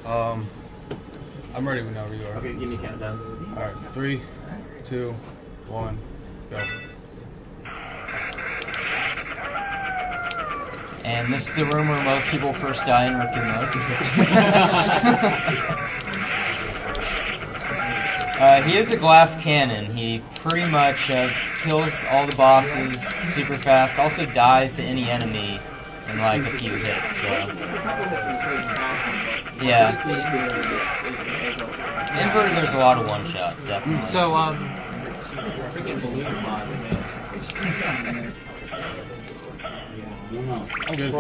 I'm ready whenever you are. Okay, give me a countdown. Alright, 3, 2, 1, go. And this is the room where most people first die in Richter mode. He is a glass cannon. He pretty much kills all the bosses super fast, also dies to any enemy in like a few hits, so... Yeah. Inverted, there's a lot of one-shots, definitely. So, freaking balloon mods, man. I'm good.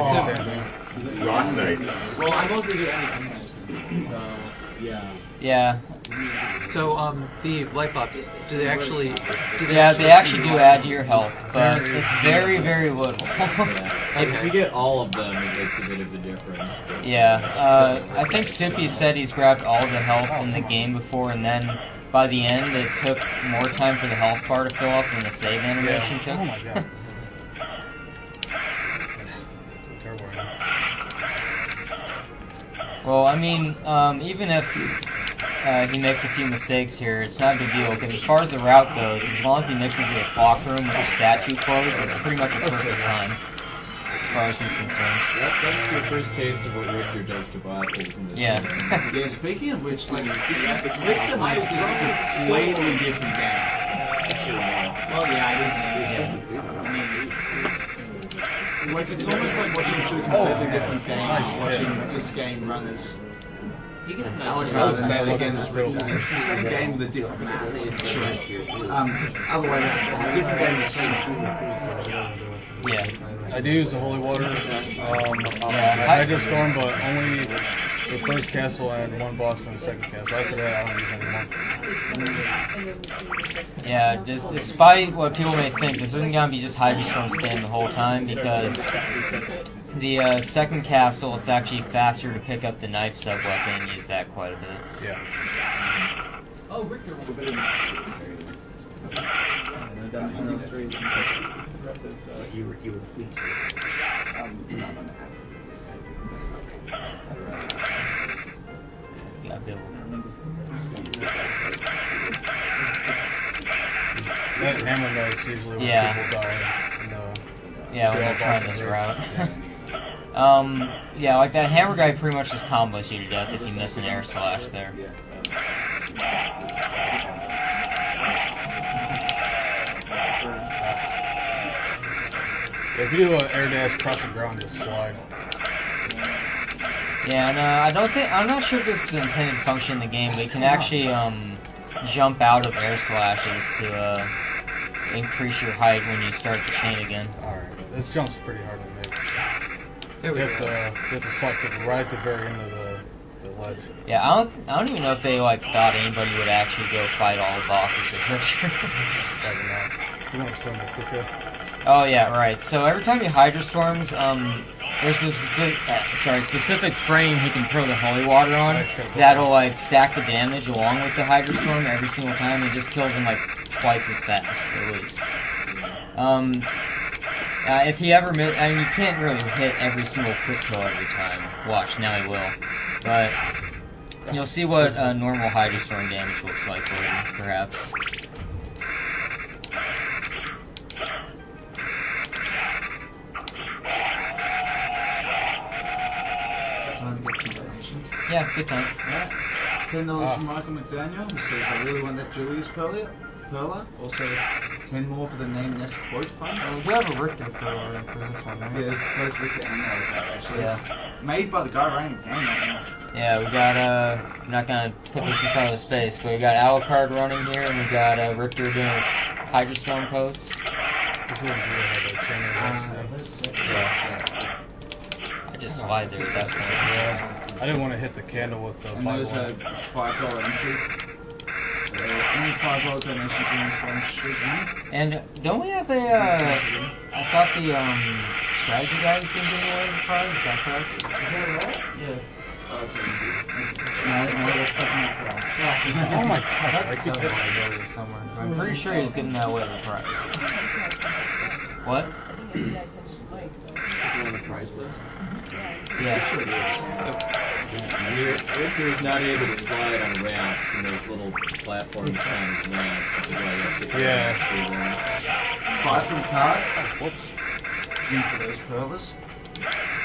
Rock Knight. Well, I mostly do anything, so, yeah. Yeah. So, the life ups, do they actually... they actually do add to your health, but it's very, very little. If you get all of them, it makes a bit of a difference. Yeah, I think Sippy said he's grabbed all the health in the game before, and then by the end it took more time for the health bar to fill up than the save animation took. Oh my god. Terrible right now. Well, I mean, even if he makes a few mistakes here, it's not a big deal, because as far as the route goes, as long as he makes it to the clock room with the statue closed, it's pretty much a perfect time, as far as he's concerned. That's your first taste of what Richter does to bosses in this Yeah. game. Yeah, speaking of which, like, Richter makes this a completely different game. Well, yeah, Like, it's almost like watching two completely different games, watching this game run as Alakar and then again it's the same game with a different map. Other way around, different game with the same map. Yeah. I do use the holy water. Hydro Storm, but only the first castle and one boss in the second castle. After that, I don't use anymore. Yeah, despite what people may think, this isn't going to be just Hydro Storm spam the whole time, because the second castle, it's actually faster to pick up the knife sub-weapon and use that quite a bit. Yeah. Oh, Richter will be Yeah, Bill. That hammer knife's usually when people die. Yeah, when they're trying this route. Yeah, like that hammer guy pretty much just combos you to death if you miss an air slash there. If you do an air dash across the ground, just slide. Yeah, and I'm not sure if this is an intended function in the game, but you can actually jump out of air slashes to increase your height when you start the chain again. Alright, this jump's pretty hard to make. There we You have to slide kick right at the very end of the ledge. Yeah, I don't even know if they like thought anybody would actually go fight all the bosses with Richter. Probably not. If you want to explain that quicker. Oh yeah, right. So every time he Hydro Storms, there's a specific frame he can throw the holy water on that'll like stack the damage along with the Hydro Storm every single time. It just kills him like twice as fast, at least. If he ever I mean, you can't really hit every single quick kill every time. Watch, now he will. But you'll see what normal Hydro Storm damage looks like later, perhaps. Time to get some donations. Yeah, good time. Yeah. $10 from Michael McDaniel, who says, I really want that Julius Perla. Also, 10 more for the Name Nest Quote Fund. We do have a Richter Pro for this one, right? Yeah, there's both Richter and Alakar, actually. Yeah. Made by the guy running the game right now. Yeah, we got, I'm not gonna put this in front of his face, but we got Alucard running here, and we got Richter doing his Hydro Storm pose. I just slide there at that point. Yeah. I didn't want to hit the candle with the And those are $5 entry. So only $5 donation during this one should win. And don't we have a, I thought the, strategy guy was going to give away as a prize, is that correct? Is that right? Yeah. Oh, it's in here. No, that's definitely correct. Yeah. Oh my god. I saw that over somewhere. I'm pretty sure he was getting that away as a prize. What? Is it on the price list? Yeah. Sure it is. Richter is not able to slide on ramps, and those little platforms kind of ramps, which is why he has to Yeah. 5 from card. Whoops. In for those pearlers.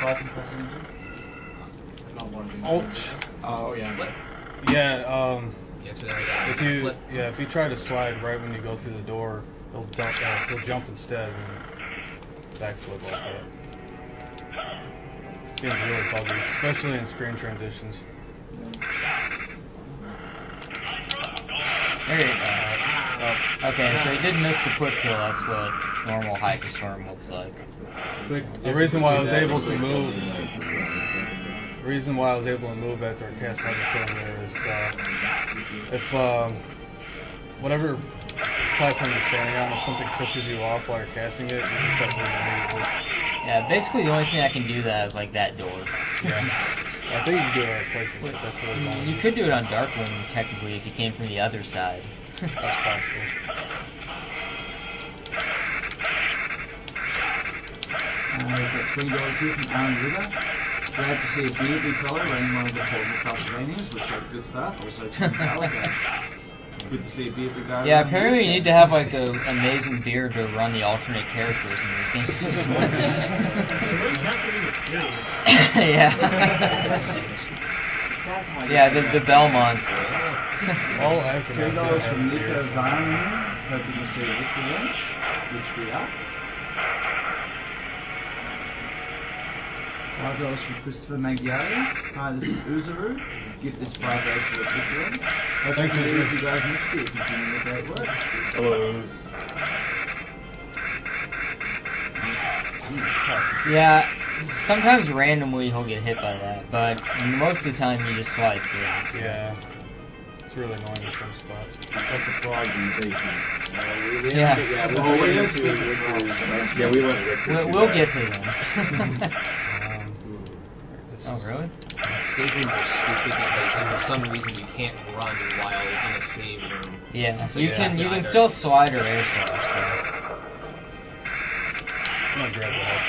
5 from passenger. Oh, yeah. yeah. Flip. If you try to slide right when you go through the door, he'll jump instead and backflip like that. It's getting really buggy, especially in screen transitions. There you go. Okay, so he did miss the quick kill. That's what normal Hydra Storm looks like. The reason why I was able to move. The reason why I was able to move after I cast Hydra Storm there is if whatever platform you're standing on, if something pushes you off while you're casting it, you can start moving immediately. Yeah, basically the only thing I can do that is like that door. Yeah. I think you can do it at places, but that's really long. You could do it on Darkwing, technically, if you came from the other side. That's possible. We've got $20 here from Aaron Ritter. Glad to see a beardly fellow running one of the portable Castlevanias. Looks like a good start. Also, Tim Gallagher. Good to see a beardly guy. Yeah, apparently you need to have like an amazing beard to run the alternate characters in this game. Yeah. Yeah, the Belmonts. Well, I have to $10 from Nico Varney. Hoping to see Richter there, which we are. $5 from Christopher Magyari. Hi, this is Uzaru. Give this $5 for its Richter. Hoping to be with you guys next year. Continuing the great work. Hello. Yeah, sometimes randomly he'll get hit by that, but most of the time you just slide through it. So. Yeah. It's really annoying in some spots. It's like the frogs in the basement. Yeah. We don't speak of frogs. Yeah, we went Richter. We'll get to them. Oh, really? Save rooms are stupid because for some reason you can't run while in a save room. Yeah, So you can still slide or air slash though. I'm gonna grab the health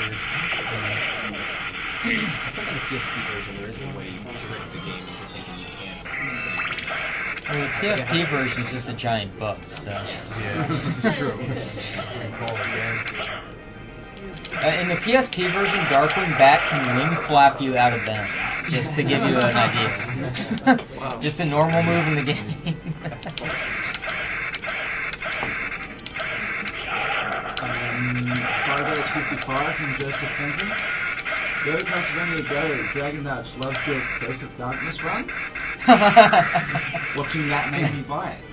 I think in the PSP version there is a way you can trick the game into thinking you can't in the same room. Well, the PSP version is just a giant bug, so. Yeah, This is true. I can call it again. In the PSP version, Darkwing Bat can wing flap you out of bounds, just to give you an idea. Just a normal move in the game. $5.55 from Joseph Fenton. Go Castlevania, go! Dragon Dutch loved your Curse of Darkness run. Watching that made me buy it.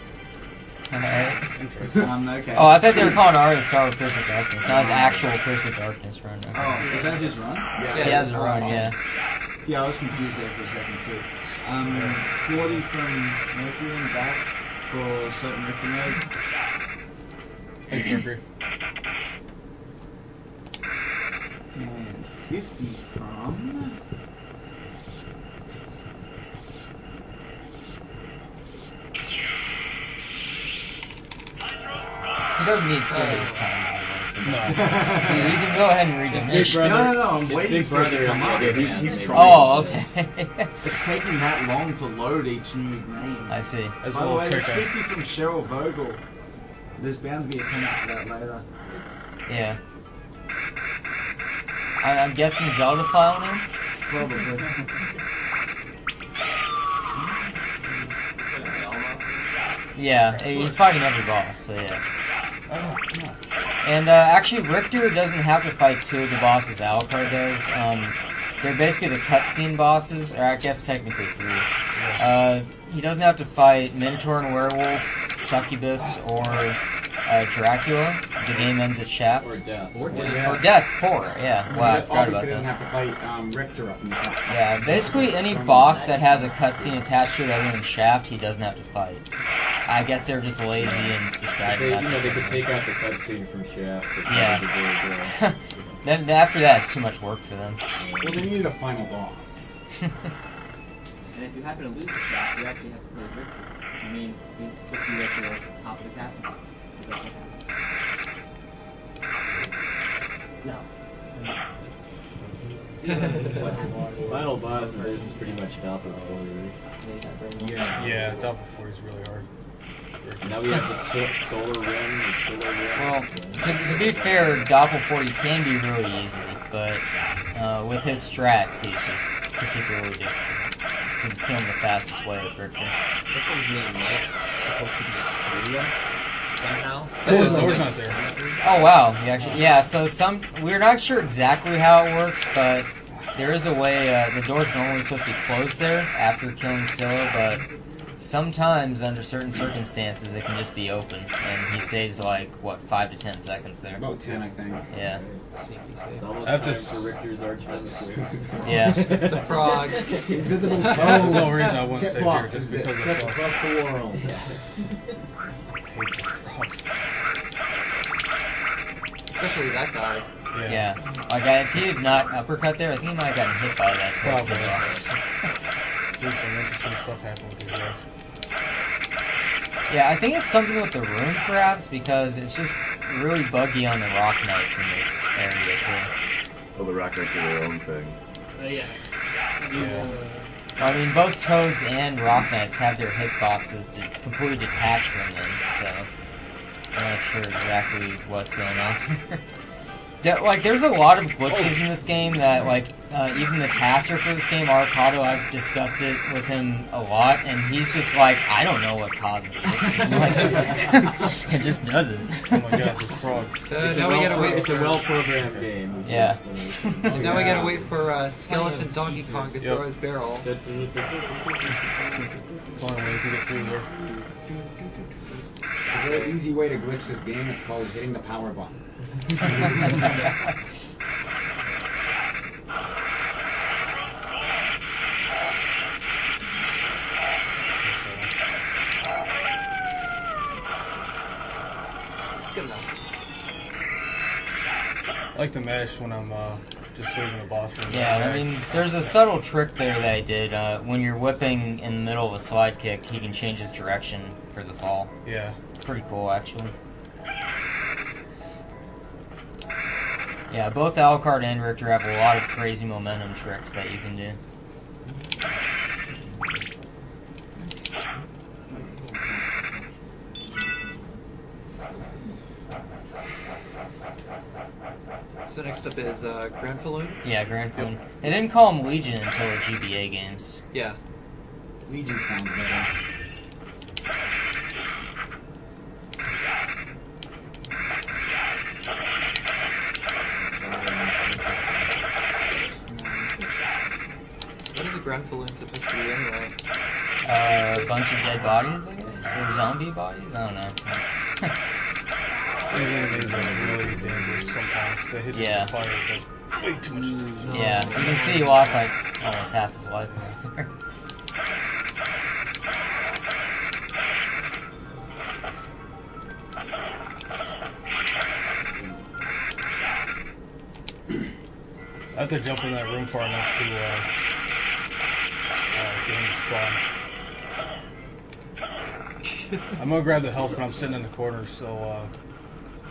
Alright. Okay. Oh, I thought they were calling ours Sorrow Curse of Darkness. Not his actual Curse of Darkness run. Oh, is that his run? Yeah, he has a run, yeah. Yeah, I was confused there for a second too. 40 from Mercury and back for certain Richter mode. Thanks, Mercury. And 50 from... He doesn't need serious time. No. You can go ahead and read him. No, I'm waiting big for it to brother, come up. Yeah, he's trying. Oh, okay. It's taking that long to load each new name. I see. That's a By the little way, trick. there's 50 from Cheryl Vogel. There's bound to be a comment for that later. Yeah. I'm guessing Zelda file name? Probably. Yeah, he's fighting every boss, so yeah. Oh, come on. And actually, Richter doesn't have to fight two of the bosses Alucard does. They're basically the cutscene bosses, or I guess technically three. He doesn't have to fight Minotaur and Werewolf, Succubus, or Dracula. The game ends at Shaft. Or death. Or Death, 4, yeah. Wow, I forgot about didn't that. have to fight Richter up in the top. Yeah, basically any boss that has a cutscene attached to it other than Shaft, he doesn't have to fight. I guess they're just lazy and decided not to. They could take out the cutscene from Shaft. Yeah. Then after that, it's too much work for them. Well, they needed a final boss. And if you happen to lose the shot, you actually have to play Richter. I mean, he puts you at the top of the castle. That's what happens. No. Final boss of this is pretty much Doppel 40. Yeah, Doppel 40 is really hard. And now we have the solar rim, Well, to be fair, Doppel 40 can be really easy, but with his strats, he's just particularly difficult to kill him the fastest way with Richter. Richter's name Knight supposed to be a studio somehow. Oh, the door's not there. Oh wow, yeah. So we're not sure exactly how it works, but there is a way. The door's normally supposed to be closed there after killing Scylla, but sometimes under certain circumstances it can just be open, and he saves like what 5 to 10 seconds there. About 10, I think. Yeah. It's almost I have time to for Richter's arch nemesis. Yeah. The frogs. Invisible toes. There's no reason I wouldn't stay here Hitbox just is because this. of Stretch the across the world. frogs. Especially that guy. Yeah. Like if he had not uppercut there, I think he might have gotten hit by that Probably. box. Just some interesting stuff happened with these guys. Yeah, I think it's something with the room, perhaps, because it's just really buggy on the Rock Knights in this area, too. Oh, the Rock Knights are their own thing. Yes. Yeah. I mean, both Toads and Rock Knights have their hitboxes completely detached from them, so I'm not sure exactly what's going on here. Like, there's a lot of glitches in this game that, like, even the tasker for this game, Arcado, I've discussed it with him a lot, and he's just like, I don't know what caused this. He's like, it just doesn't. Oh my god, this frog. So now we gotta wait It's a for. well-programmed game. is the Yeah. explanation. Now we gotta wait for Skeleton Donkey Kong to throw his barrel. It's the only way you can get through there. It's a very easy way to glitch this game. It's called hitting the power button. Good enough. I like to mash when I'm just leaving a boss room. Yeah, I mean, there's a subtle trick there that I did. When you're whipping in the middle of a slide kick, he can change his direction for the fall. Yeah. Pretty cool, actually. Yeah, both Alucard and Richter have a lot of crazy momentum tricks that you can do. So next up is Granfaloon. Yeah, Grand Foon. They didn't call him Legion until the GBA games. Yeah. Legion sounds better. What is a Granfaloon supposed to be anyway? A bunch of dead bodies, I guess? Or zombie bodies? I don't know. These enemies are really dangerous sometimes. They hit you Yeah. with fire, it does way too much damage. Yeah, you can see he lost like almost half his life right there. I have to jump in that room far enough to get him to spawn. I'm gonna grab the health, but I'm sitting in the corner, so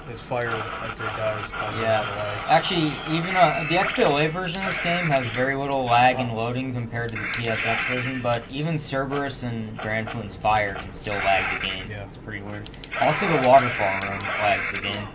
his fire after it dies causes a lot of Yeah. lag. Actually, even the XBLA version of this game has very little lag and loading compared to the PSX version, but even Cerberus and Granfloon's fire can still lag the game. Yeah. It's pretty weird. Also, the waterfall room lags the game.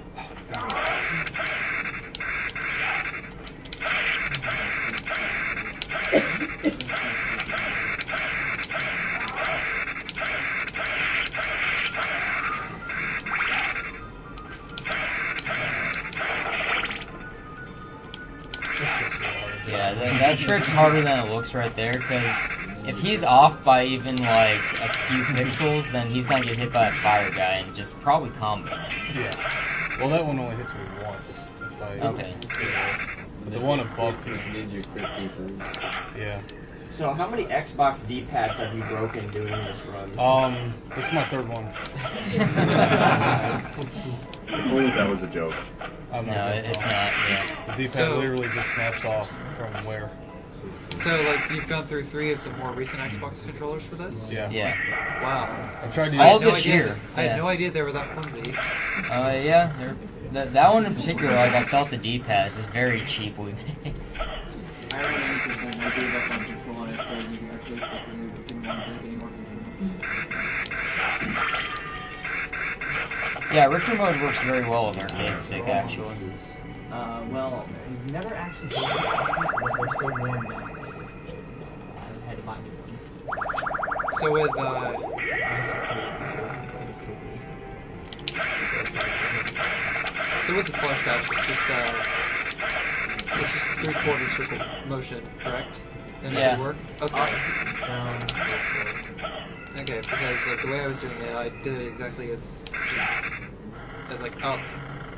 This trick's a lot harder. Yeah, that trick's harder than it looks right there, because if he's off by even like a few pixels, then he's gonna get hit by a fire guy and just probably combo. Yeah. Well, that one only hits me once. If I. Okay. But the one above Chris can. Ninja Crypt Keepers. Yeah. So how many Xbox D-pads have you broken doing this run? This is my third one. Oh, that was a joke. I'm No, not it's joking. not. Yeah. The D-pad So- literally just snaps off from where. So, like, you've gone through 3 of the more recent Xbox controllers for this? Yeah. Yeah. Wow. I've tried to All use. this year. I Yeah. had no idea they were that flimsy. Yeah. They're That one in particular, like I felt the D-pad is just very cheaply made. I ran 90%. I gave up on control and I started using arcade stick because I didn't want to break any more controls. Yeah, Richter mode works very well with arcade stick, actually. Well, we've never actually played it because they're so worn down. I had to buy new ones. So with the slash dash, it's just 3/4 circle motion, correct? Then it Yeah. should work. Okay. Okay, because like the way I was doing it, I did it exactly as like up,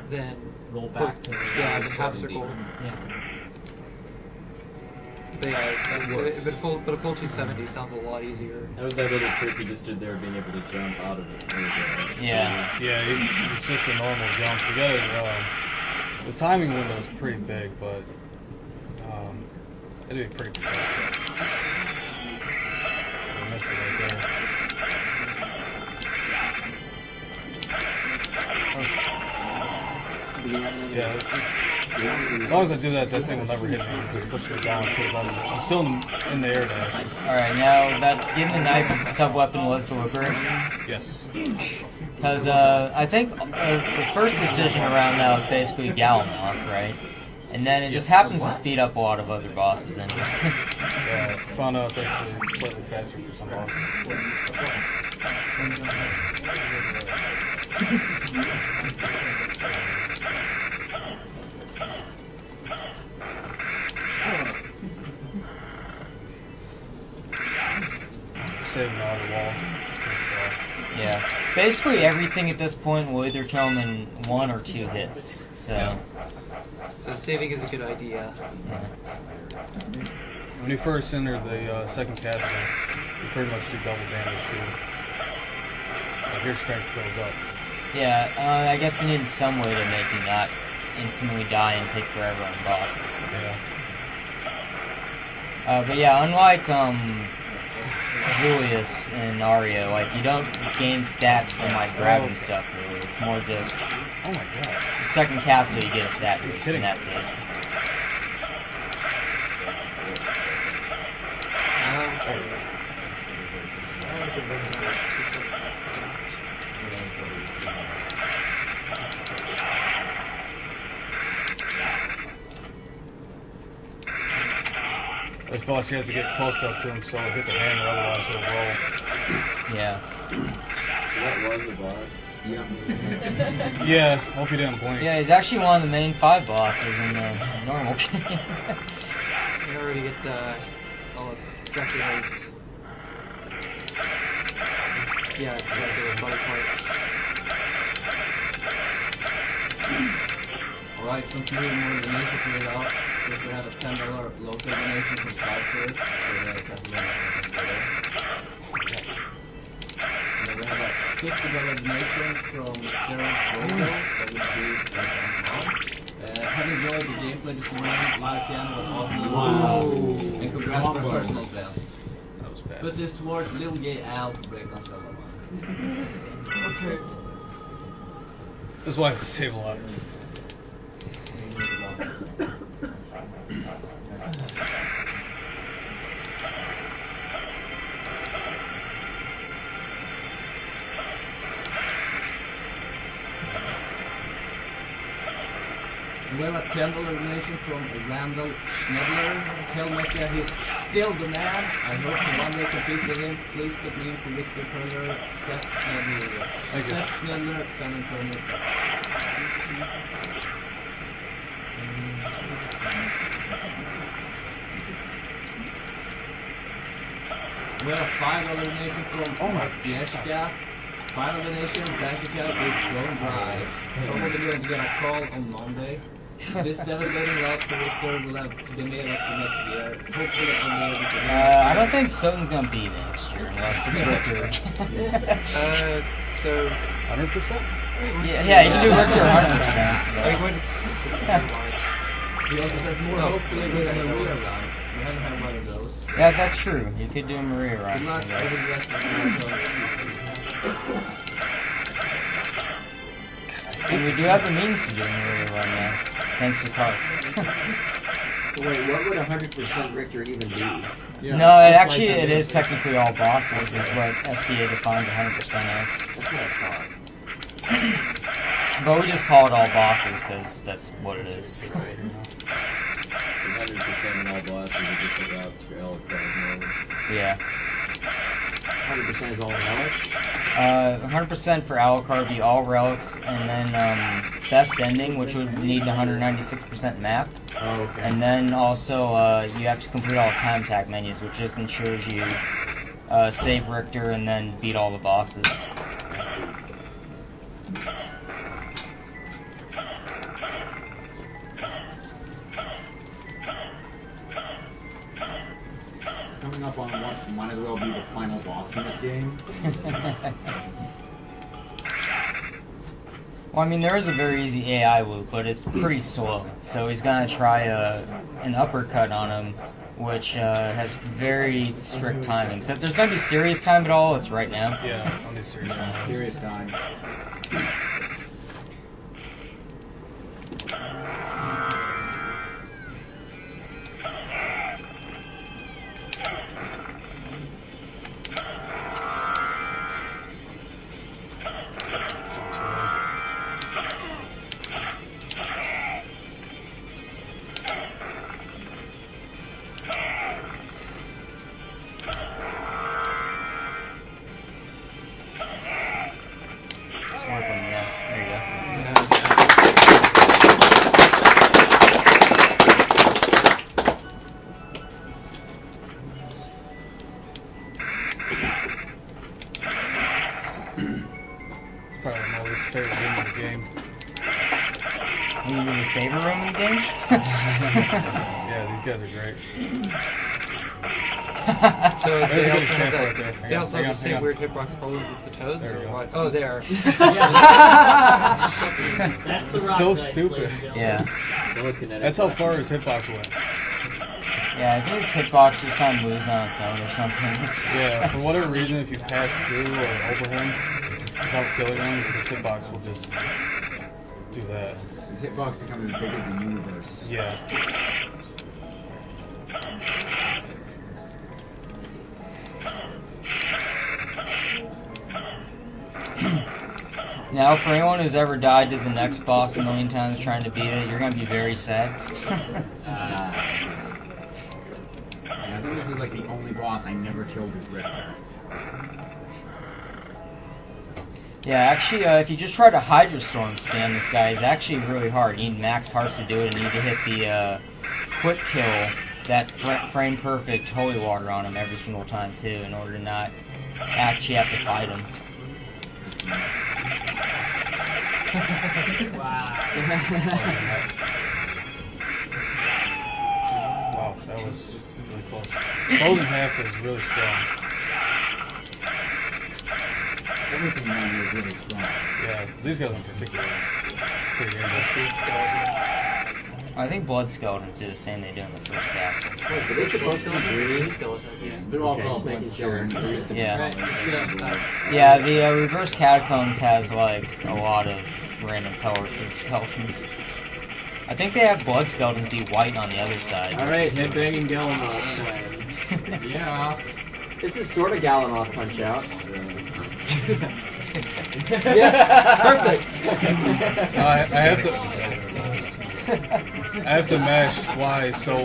then Roll back to the then half circle. Yeah. But yeah, but a full 270 sounds a lot easier. That was that little trick you just did there, being able to jump out of the snake. Yeah. Yeah, it's just a normal jump. You gotta, the timing window is pretty big, but it'd be pretty precise. I missed it right there. Yeah, as long as I do that, that thing will never hit me. It'll just push me down because I'm still in the air dash. Alright, now that getting the knife sub-weapon was deliberate. Yes. Because I think the first decision around that was basically Galmoth, right? And then it just happens to speed up a lot of other bosses anyway. Yeah, I found out it's actually slightly faster for some bosses. Saving out of the wall. Yeah. Basically everything at this point will either come in 1 or 2 hits. So So saving is a good idea. yeah. When you first enter the second castle, you pretty much do double damage too. Like your strength goes up. Yeah, I guess they needed some way to make you not instantly die and take forever on bosses. Yeah. But yeah, unlike Julius and Ario, like you don't gain stats from like grabbing stuff really. It's more just Oh my god. the second castle you get a stat boost kidding and that's it. This boss, you have to get close up to him so it'll hit the hammer, otherwise it'll roll. Yeah. That was a boss. Yeah, hope you didn't blink. Yeah, he's actually one of the main 5 bosses in the normal game. You already get all of Dracula's. Yeah, Dracula's body parts. Alright, some few more donation figured out. We have a $10 local donation from Cypher for the Castlevania. And then we have a $50 donation from Sharon Rogo, that would be right on. Have enjoyed the gameplay this morning. Live piano was awesome. Wow. And congrats for personal best. That was bad. Put this towards Little Gay Al to break on solo. Okay. This is why I have to save a lot. We have a $10 donation from Randall Schnedler. Tell Mecha he's still the man. I hope for one day compete with him. Please put me in for Richter Perler, Seth Schnedler. Seth Schnedler, San Antonio. We have a $5 donation from Agnieszka. Final donation, bank account is going dry. Probably going to get a call on Monday. This devastating loss to Richter will have to be made up for next year. Hopefully I'll be able to I don't think Soten's gonna be next year unless it's Richter. So 100%? Yeah, you can do Richter 100%. are you going to? He also says more hopefully with a Maria round. We haven't had one of those. Yeah, that's true. You could do a Maria Good round, I luck over the guess. rest of the match on the God, I And we do have the means to do it really right now, thanks to Kark. Wait, what would 100% Richter even be? Yeah. No, actually, it is technically all bosses, is what SDA defines 100% as. That's what I thought. But we just call it all bosses, because that's what it is. Right. 100% of all bosses are different routes for Alucard. Yeah. 100% is all relics? 100% for Alucard would be all relics, and then best ending, which would need 196% map. Oh, okay. And then also you have to complete all the time attack menus, which just ensures you save Richter and then beat all the bosses. Coming up on what might as well be the final boss in this game. Well, I mean, there is a very easy AI loop, but it's pretty slow. So he's gonna try an uppercut on him, which has very strict timing. So if there's gonna be serious time at all, it's right now. Yeah, on these serious time. Serious time. Just work on, yeah. There you go. It's probably my least favorite room in the game. You mean your favorite room in the game? Yeah, these guys are great. So There's they a good also have example that- right there. They also have the same hang on. weird hitbox problems as the toads, There or we go. what? Oh, they are. That's the It's rock so dice, stupid. ladies and gentlemen. Yeah. Telekinetic. That's how far his hitbox went. Yeah, I think his hitbox just kind of moves on its own or something. It's Yeah, for whatever reason, if you pass through or over him without killing him, his hitbox will just do that. His hitbox becomes as big as the universe. Yeah. Now, for anyone who's ever died to the next boss a million times trying to beat it, you're gonna be very sad. I think this is like the only boss I never killed with Richter. Yeah, actually, if you just try to Hydra Storm spam this guy, it's actually really hard. You need max hearts to do it, and you need to hit the quick kill, that frame perfect holy water on him every single time too, in order to not actually have to fight him. Wow, that was really close. Golden half is really strong. Everything around here is really strong. Yeah, these guys in particular pretty dangerous. I think Blood Skeletons do the same they do in the first Castles. Wait, but they're supposed to be green? Skeletons. They're all Okay, called just making sure. skeletons. Yeah. Right, Yeah, the Reverse Catacombs has, like, a lot of random colors for the skeletons. I think they have Blood Skeletons be white on the other side. Alright, headbanging Gallimoth time. Yeah. This is sort of Gallimoth Punch Out. Yes, perfect. I have to mash Y, so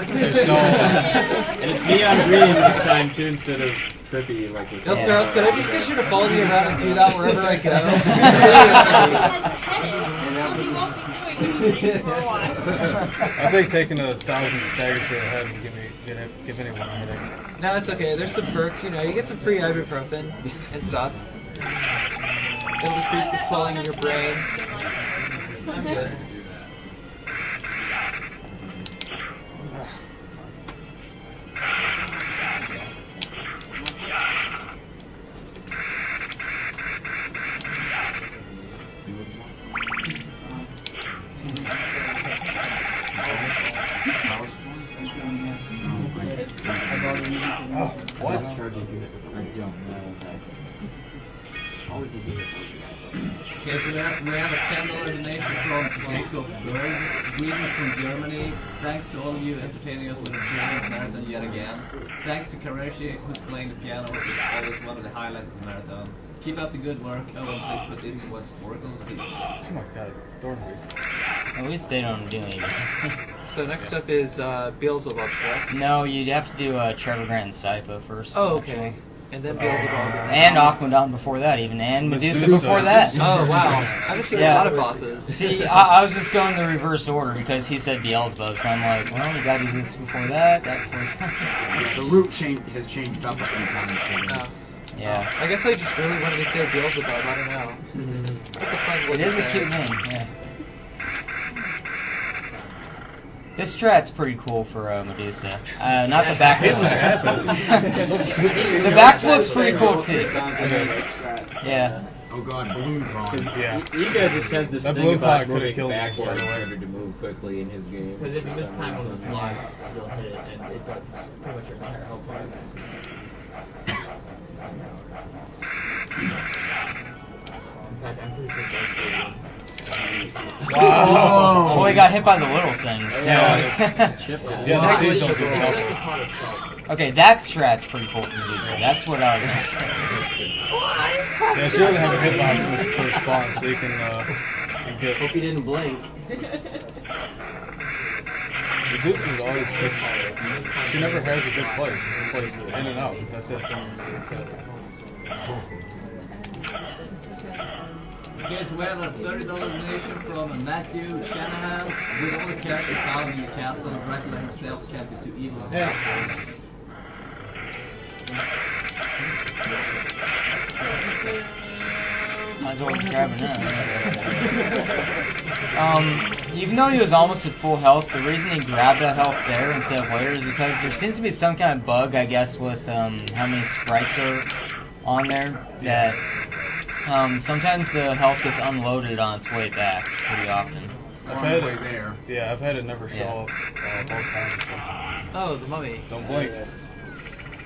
there's no. And it's neon green this time too, instead of trippy like with. Yo, Sarah, could I just get you to follow me around and do that wherever I go? Seriously. I think taking 1,000 daggers to the head would give anyone a headache. No, it's okay. There's some perks, you know. You get some free ibuprofen and stuff. It'll decrease the swelling in your brain. I'm good. Oh, what? I don't know. Always easy. Okay, so we have a $10 donation from Jacob Berg, greetings from Germany. Thanks to all of you entertaining us with a brilliant marathon yet again. Thanks to Kareshi, who's playing the piano, which is always one of the highlights of the marathon. Keep up the good work. Oh, and please put this towards Oracle's season. Oh my god, Thornberries. At least they don't do anything. So next up is Beelzebub, correct? No, you'd have to do Trevor Grant and Sypha first. Oh, okay. And then Beelzebub. And Aquadon before that, even. And Medusa before that. Oh, wow. I haven't seen a lot of bosses. See, I was just going the reverse order because he said Beelzebub, so I'm like, well, you gotta do this before that, that before that. The route has changed up a few times for this. Yeah. I guess I just really wanted to say Beelzebub, I don't know. That's a fun one. It is a cute name, yeah. This strat's pretty cool for Medusa. Not the backflip. The backflip's pretty cool too. Yeah. Oh god, balloon pond. Yeah. Iga just has this That thing balloon about pod could've moving killed me, backwards by the in way. order to move quickly in his game. Because if you miss time on the slides, you'll hit it, and it does pretty much your entire health bar. In fact, I'm pretty sure both Wow. Oh, he got hit by the little things. So Yeah, yeah, the C's don't do It's it. just the pod itself. okay, that strat's pretty cool for Medusa. That's what I was gonna say. Yeah, it's really have a hitbox when you first spawn, so you can get. Hope you didn't blink. Medusa's always just. She never has a good place. It's like in and out. That's it. Okay, so we have a $30 donation from Matthew Shanahan. With all the characters found in the castle, Dracula himself can't be too evil. Might as well be grabbing that. Even though he was almost at full health, the reason he grabbed that health there instead of later is because there seems to be some kind of bug, I guess, with how many sprites are on there that sometimes the health gets unloaded on its way back pretty often. I've had it there. Yeah, I've had it never show up both times. Oh, the mummy. Don't blink.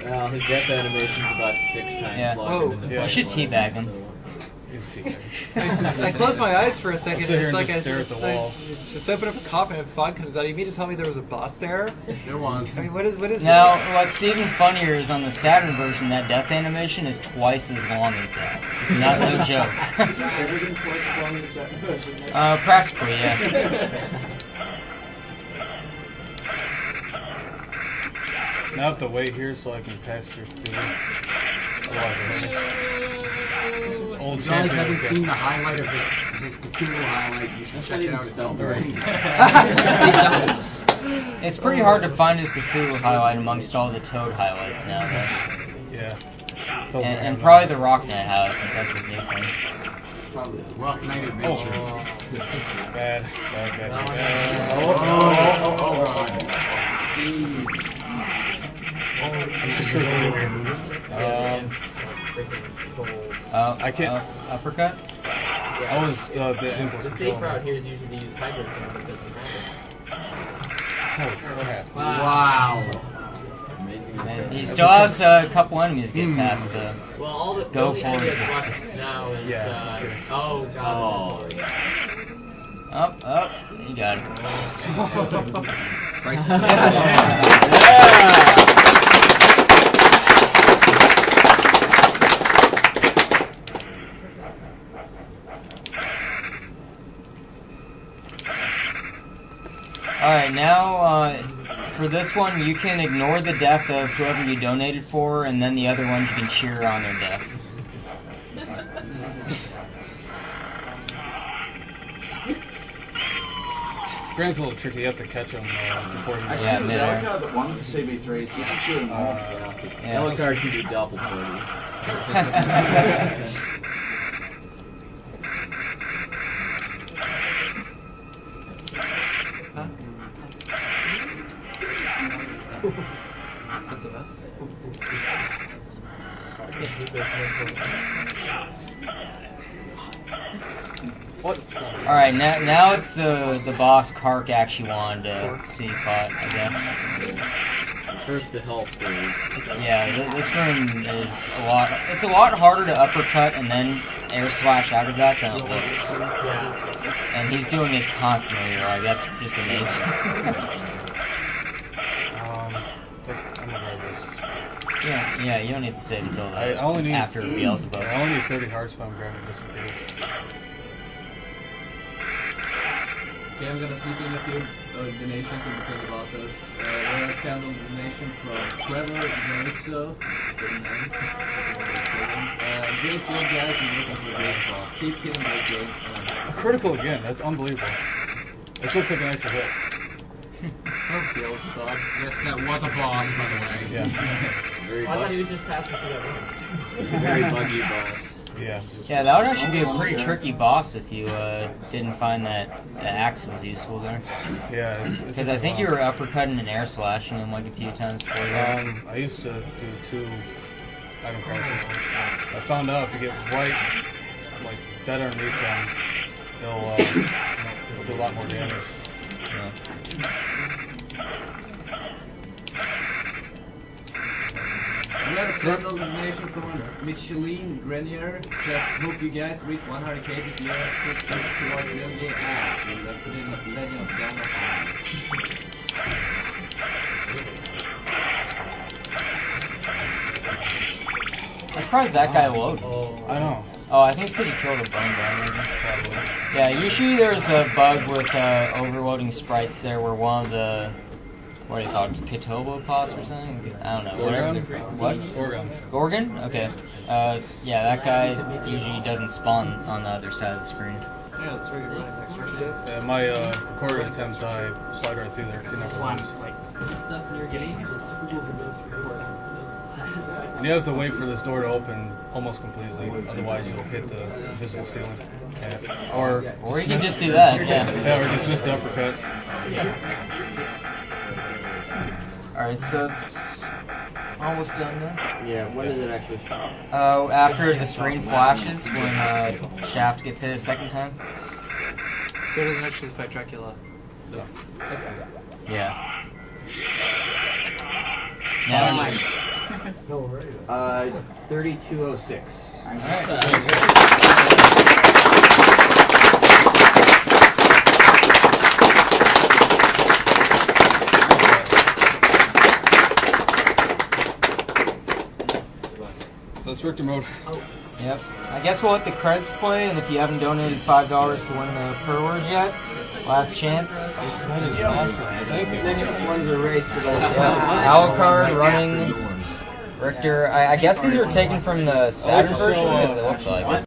Well, his death animation's about 6 times longer than the You should teabag him. I closed my eyes for a second. Sit here It's and like just I stare at the wall. just open up a coffin and fog comes out. You mean to tell me there was a boss there? There was. I mean, what is Now, this? what's even funnier is on the Saturn version, that death animation is twice as long as that. No joke. Is everything twice as long as the second version? Practically, yeah. Now I have to wait here so I can pass through. Otherwise, old If you guys haven't champion. seen the highlight of his Cthulhu highlight, you should check it out. It's out there. It's pretty hard to find his Cthulhu highlight amongst all the Toad highlights now, though. Yeah. And probably the Rocknet highlight, since that's his new thing. Rock Knight Adventures. Bad. Oh god. I'm just sort of weird. I can't. Uppercut? I was the impulse The control. safe route here is usually to use Hydro Storm because of Holy crap. Wow. He still has a couple enemies to get past the... well, all the Go only for enemy it. that's left now is Yeah. oh god. Up, you got it. Alright, now, for this one, you can ignore the death of whoever you donated for, and then the other ones you can cheer on their death. Grant's a little tricky. You have to catch him before he I goes. shoot a Zelka that won for CB3, so you can shoot him more. Yellow card can do double for you. That's a mess. What? Alright, now it's the boss Kark actually wanted to see fought, I guess. First the hell screws. Yeah, this room is a lot. It's a lot harder to uppercut and then air slash out of that than it looks. Yeah. And he's doing it constantly. Like that's just amazing. I'm gonna grab this. Yeah. You don't need to save until I only need after Beelzebub. I only need 30 hearts, but I'm grabbing just in case. Okay, I'm gonna sneak in a few donations in between the bosses. We have a $10 donation from Trevor Garizzo. Great job, guys. You're looking for a great boss. Keep killing those games. A critical again. That's unbelievable. I should take an extra hit. Oh, Beelzebub. Yes, that was a boss, by the way. Yeah. I thought he was just passing through that room. Very buggy boss. Yeah. Yeah, that would actually be a pretty tricky boss if you didn't find that the axe was useful there. Yeah. Because I think you were uppercutting and air slashing him like a few times before that. I used to do 2 item crashes. I found out if you get right, like dead underneath them, it'll do a lot more damage. Yeah. We have a $10 donation from Micheline Grenier. Says, hope you guys reach 100k this year. Push towards Bill Gates app. And put in the Legend of Zelda on. I'm surprised that guy loaded. I know. Oh, I think it's because he killed a bone guy. Yeah, usually there's a bug with overloading sprites there where one of the, what do you call it, Katobopods or something? I don't know. Gorgon? What? Gorgon. Gorgon? Okay. Yeah, that guy usually doesn't spawn on the other side of the screen. Yeah, that's where you're running extra shit. Yeah, my recording attempt, I slide right through there because he never wins. Stuff in your games. And you have to wait for this door to open almost completely, otherwise you'll hit the invisible ceiling. Yeah. Or you can just do that, yeah. Yeah, or just miss the uppercut. Alright, so it's almost done now. Yeah, when does it actually stop? After the screen flashes, when Shaft gets hit a second time. So it doesn't actually fight Dracula? No. Okay. Yeah. Now, 3206. So it's Richter mode. Yep. I guess we'll let the credits play, and if you haven't donated $5 to win the Pro Wars yet, last chance. That is awesome. Thank you. One's a race. Alucard running Richter. I guess these are taken from the Saturn version, because it looks like it.